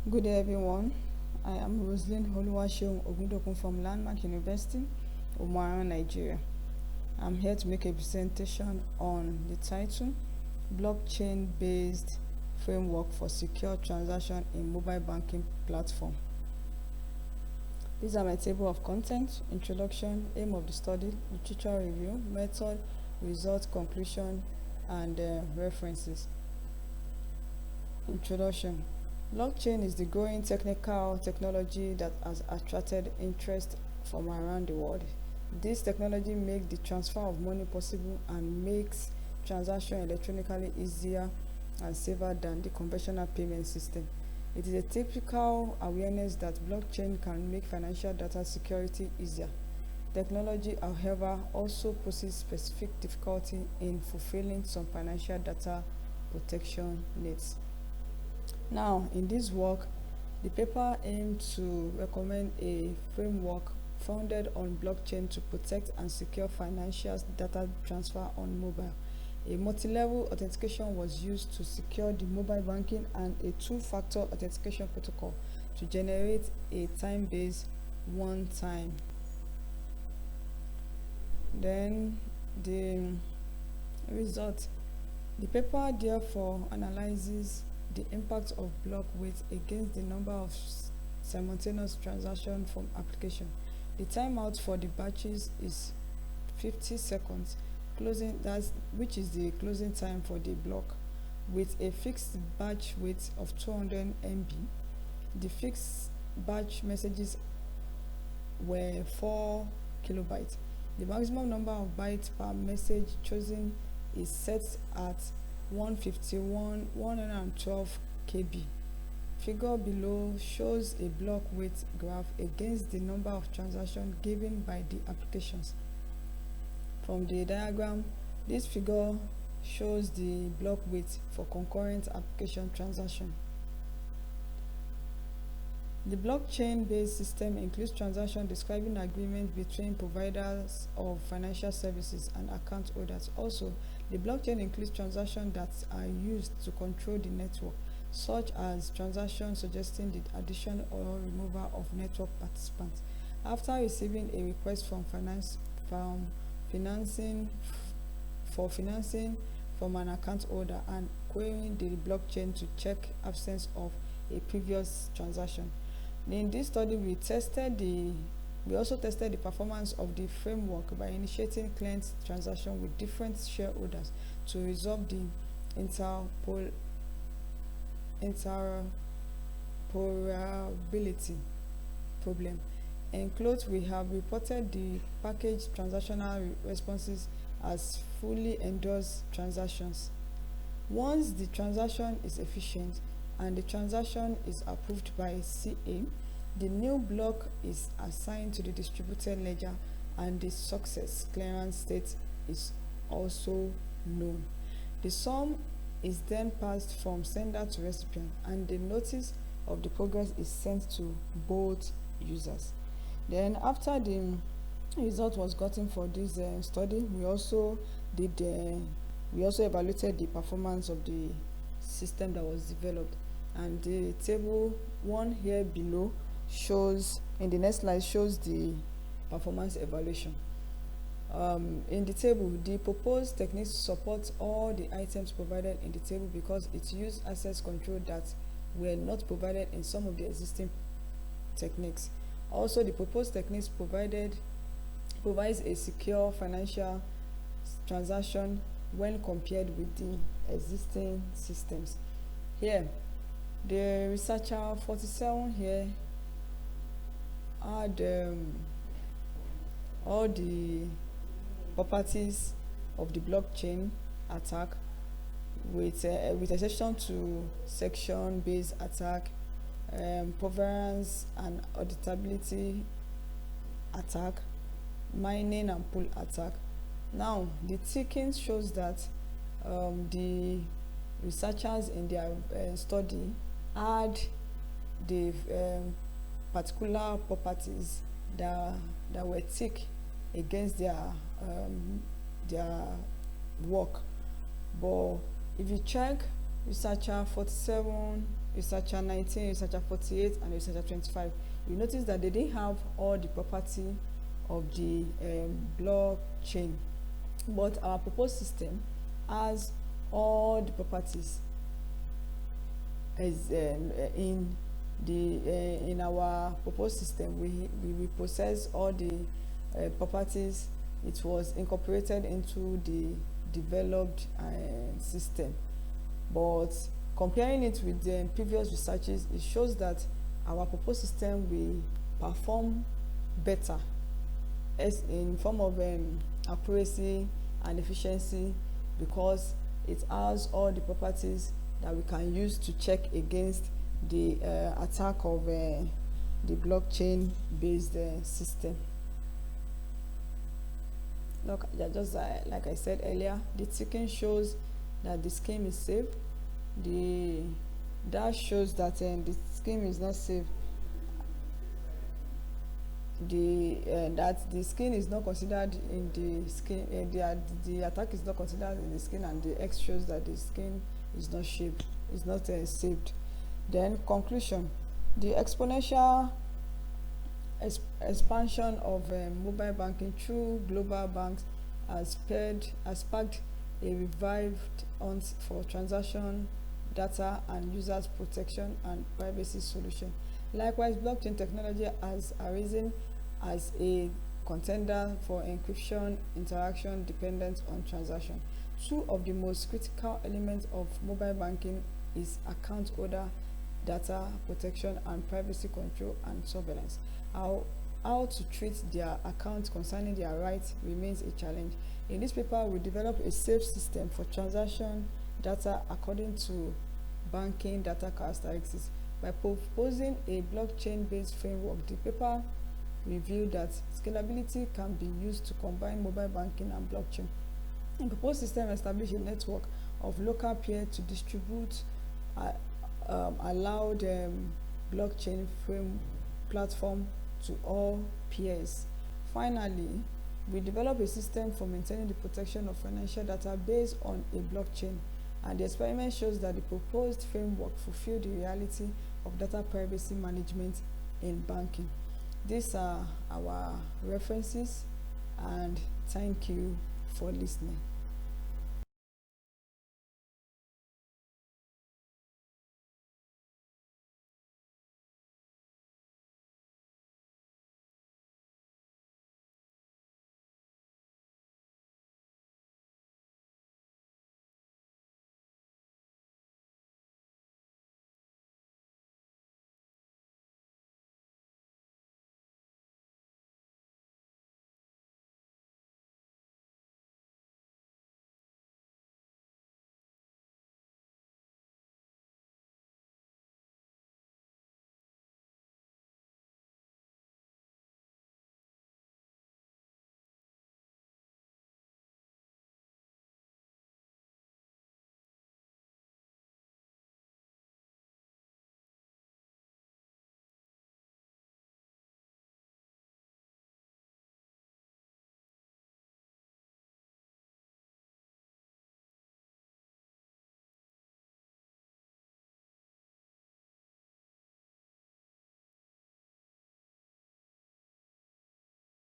Good day, everyone. I am Roslyn Oluwaseun Ogundokun from Landmark University, Umuaran, Nigeria. I'm here to make a presentation on the title Blockchain-Based Framework for Secure Transaction in Mobile Banking Platform. These are my table of contents: introduction, aim of the study, literature review, method, result, conclusion, and references. Introduction. Blockchain is the growing technology that has attracted interest from around the world. This technology makes the transfer of money possible and makes transaction electronically easier and safer than the conventional payment system. It is a typical awareness that blockchain can make financial data security easier. Technology, however, also poses specific difficulty in fulfilling some financial data protection needs. Now, in this work, the paper aimed to recommend a framework founded on blockchain to protect and secure financial data transfer on mobile. A multi-level authentication was used to secure the mobile banking and a two-factor authentication protocol to generate a time-based one-time. Then the result. The paper therefore analyzes the impact of block weight against the number of simultaneous transactions from application. The timeout for the batches is 50 seconds, which is the closing time for the block, with a fixed batch weight of 200 MB. The fixed batch messages were 4 kilobytes. The maximum number of bytes per message chosen is set at 112 KB. Figure below shows a block weight graph against the number of transactions given by the applications. From the diagram, this figure shows the block weight for concurrent application transaction. The blockchain-based system includes transactions describing agreements between providers of financial services and account holders. Also, the blockchain includes transactions that are used to control the network, such as transactions suggesting the addition or removal of network participants. After receiving a request from financing from an account holder and querying the blockchain to check absence of a previous transaction. In this study, we also tested the performance of the framework by initiating client transactions with different shareholders to resolve the interoperability problem. Enclosed, we have reported the packaged transactional responses as fully endorsed transactions. Once the transaction is efficient and the transaction is approved by CA, the new block is assigned to the distributed ledger and the success clearance state is also known. The sum is then passed from sender to recipient and the notice of the progress is sent to both users. Then after the result was gotten for this study, we also evaluated the performance of the system that was developed, and the table 1 here below in the next slide shows the performance evaluation. In the table, the proposed techniques support all the items provided in the table because it used access control that were not provided in some of the existing techniques. Also, the proposed techniques provides a secure financial transaction when compared with the existing systems. Here, the researcher 47 here had all the properties of the blockchain attack with exception to section-based attack, provenance and auditability attack, mining and pool attack. Now, the ticking shows that the researchers in their study had the particular properties that were tick against their work. But if you check researcher 47 Researcher 19, Researcher 48, and Researcher 25. You notice that they didn't have all the property of the blockchain, but our proposed system has all the properties as in our proposed system. We possess all the properties. It was incorporated into the developed system, but comparing it with the previous researches, it shows that our proposed system will perform better as in form of accuracy and efficiency, because it has all the properties that we can use to check against the attack of the blockchain based system. Look, just like I said earlier, the token shows that the scheme is safe. The dash shows that the scheme is not safe. That the scheme is not considered in the scheme. The attack is not considered in the scheme, and the X shows that the scheme is not saved. Is not saved. Then conclusion: the exponential expansion of mobile banking through global banks has sparked a revived hunt for transaction data and users protection and privacy solution. Likewise, blockchain technology has arisen as a contender for encryption interaction dependent on transaction. Two of the most critical elements of mobile banking is account holder data protection and privacy control and surveillance. How to treat their accounts concerning their rights remains a challenge. In this paper, we develop a safe system for transaction data according to banking data characteristics. By proposing a blockchain-based framework, the paper revealed that scalability can be used to combine mobile banking and blockchain. The proposed system established a network of local peers to distribute allowed blockchain frame platform to all peers. Finally, we develop a system for maintaining the protection of financial data based on a blockchain, and the experiment shows that the proposed framework fulfills the reality of data privacy management in banking. These are our references, and thank you for listening.